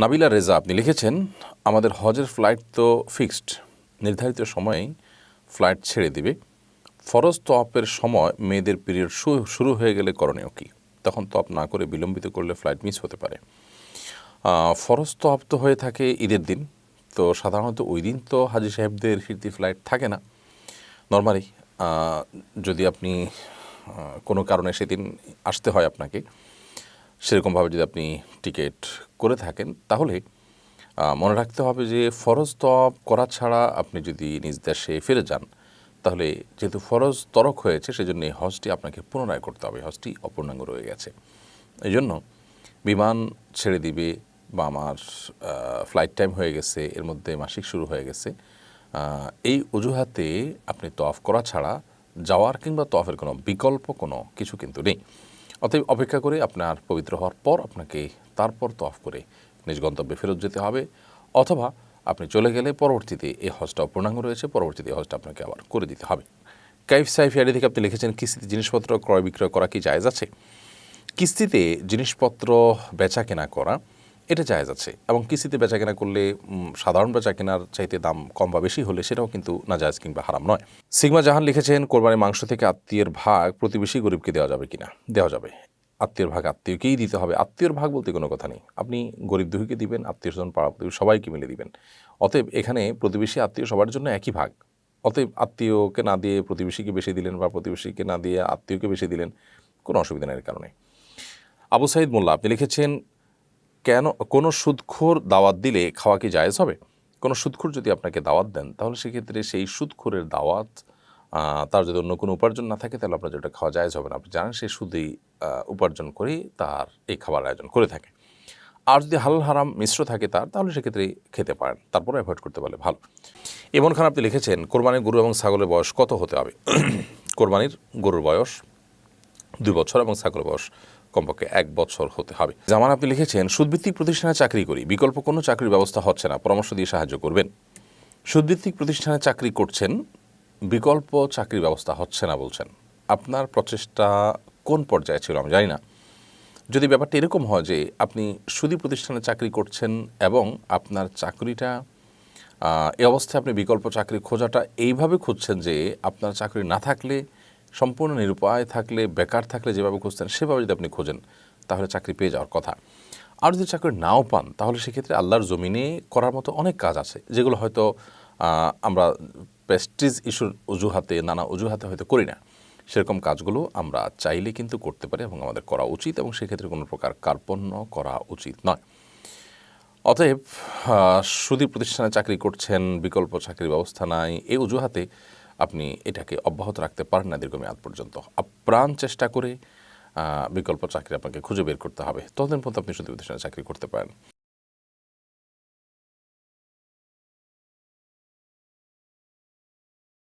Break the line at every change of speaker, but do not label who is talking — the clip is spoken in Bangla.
নাবিলা রেজা আপনি লিখেছেন, আমাদের হজের ফ্লাইট তো ফিক্সড, নির্ধারিত সময়েই ফ্লাইট ছেড়ে দিবে। ফরজ তওয়াফের সময় মেয়েদের পিরিয়ড শুরু হয়ে গেলে করণীয় কী? তখন তওয়াফ না করে বিলম্বিত করলে ফ্লাইট মিস হতে পারে। ফরজ তওয়াফ তো হয়ে থাকে ঈদের দিন, তো সাধারণত ওই দিন তো হাজি সাহেবদের ফিরতি ফ্লাইট থাকে না নর্মালি। যদি আপনি কোনো কারণে সেদিন আসতে হয় আপনাকে, সেরকমভাবে যদি আপনি টিকিট করে থাকেন, তাহলে মনে রাখতে হবে যে ফরজ তওয়াফ করা ছাড়া আপনি যদি নিজ দেশে ফিরে যান, তাহলে যেহেতু ফরজ তরক হয়েছে, সেজন্য এই হজটি আপনাকে পুনরায় করতে হবে, হজটি অপূর্ণাঙ্গ রয়ে গেছে। এই জন্য বিমান ছেড়ে দিবে বা আমার ফ্লাইট টাইম হয়ে গেছে, এর মধ্যে মাসিক শুরু হয়ে গেছে, এই অজুহাতে আপনি তওয়াফ করা ছাড়া যাওয়ার কিংবা তওয়াফের কোনো বিকল্প কোনো কিছু কিন্তু নেই। অতএব অপেক্ষা করে আপনার পবিত্র হওয়ার পর আপনাকে তারপর তওয়াফ করে নিজ গন্তব্যে ফেরত যেতে হবে, অথবা আপনি চলে গেলে পরবর্তীতে এই হজটা অপূর্ণাঙ্গ রয়েছে, পরবর্তীতে এই হজটা আপনাকে আবার করে দিতে হবে। কাইফ সাইফ আইডি থেকে আপনি লিখেছেন, কিস্তিতে জিনিসপত্র ক্রয় বিক্রয় করা কি জায়েজ আছে? কিস্তিতে জিনিসপত্র বেচা কেনা করা এটা জায়েজ আছে, এবং কিস্তিতে বেচা কেনা করলে সাধারণ বেচা কেনার চাইতে দাম কম বা বেশি হলে সেটাও কিন্তু নাজায়েজ কিংবা হারাম নয়। সিগমা জাহান লিখেছেন, কোরবানির মাংস থেকে আত্মীয়ের ভাগ প্রতিবেশী গরিবকে দেওয়া যাবে কিনা? দেওয়া যাবে। আত্মীয়ের ভাগ আত্মীয়কেই দিতে হবে। আত্মীয়র ভাগ বলতে কোনো কথা নেই, আপনি গরিব দুঃখীকে দিবেন, আত্মীয় স্বজন পাড়া প্রতিবেশী সবাইকে মিলে দিবেন। অতএব এখানে প্রতিবেশী আত্মীয় সবার জন্য একই ভাগ। অতএব আত্মীয়কে না দিয়ে প্রতিবেশীকে বেশি দিলেন বা প্রতিবেশীকে না দিয়ে আত্মীয়কে বেশি দিলেন, কোনো অসুবিধা নেই এর কারণে। আবু সাইদ মোল্লা আপনি লিখেছেন, কেন কোনো সুদখোর দাওয়াত দিলে খাওয়া কি জায়েজ হবে? কোনো সুদখোর যদি আপনাকে দাওয়াত দেন, তাহলে সেক্ষেত্রে সেই সুদখোরের দাওয়াত, তার যদি অন্য কোনো উপার্জন না থাকে, তাহলে আপনার যেটা খাওয়া জায়েজ হবে না। আপনি জানেন সে সুদেই উপার্জন করেই তার এই খাবার আয়োজন করে থাকে। আর যদি হালাল হারাম মিশ্র থাকে তাহলে সেক্ষেত্রে খেতে পারেন, তারপরে অ্যাভয়েড করতে পারলে ভালো। এমন খান আপনি লিখেছেন, কোরবানির গরু এবং ছাগলের বয়স কত হতে হবে? কোরবানির গরুর বয়স 2 বছর এবং ছাগলের বয়স কমপক্ষে 1 বছর হতে হবে। জামান আপনি লিখেছেন, সুদভিত্তিক প্রতিষ্ঠানে চাকরি করি, বিকল্প কোনো চাকরির ব্যবস্থা হচ্ছে না, পরামর্শ দিয়ে সাহায্য করবেন। সুদভিত্তিক প্রতিষ্ঠানে চাকরি করছেন, বিকল্প চাকরির ব্যবস্থা হচ্ছে না বলছেন, আপনার প্রচেষ্টা কোন পর্যায়ে ছিল আমি জানি না। যদি ব্যাপারটা এরকম হয় যে আপনি সুদী প্রতিষ্ঠানে চাকরি করছেন এবং আপনার চাকরিটা এই অবস্থায় আপনি বিকল্প চাকরি খোঁজাটা এইভাবে খুঁজছেন যে আপনার চাকরি না থাকলে, সম্পূর্ণ নিরুপায় থাকলে, বেকার থাকলে যেভাবে খুঁজতেন সেভাবে যদি আপনি খোঁজেন, তাহলে চাকরি পেয়ে যাওয়ার কথা। আর যদি চাকরি নাও পান, তাহলে সেক্ষেত্রে আল্লাহর জমিনে করার মতো অনেক কাজ আছে, যেগুলো হয়তো আমরা প্রেস্টিজ ইস্যুর অজুহাতে, নানা অজুহাতে হয়তো করি না। সেরকম কাজগুলো আমরা চাইলে কিন্তু করতে পারি এবং আমাদের করা উচিত, এবং সেক্ষেত্রে কোনো প্রকার কার্পণ্য করা উচিত নয়। অতএব সুদী প্রতিষ্ঠানে চাকরি করছেন, বিকল্প চাকরির ব্যবস্থা নাই, এই অজুহাতে আপনি এটাকে অব্যাহত রাখতে পারেন না দীর্ঘমেয়াদ পর্যন্ত। আপ্রাণ চেষ্টা করে বিকল্প চাকরি আপনাকে খুঁজে বের করতে হবে, ততদিন পর্যন্ত আপনি সুদী প্রতিষ্ঠানে চাকরি করতে পারেন।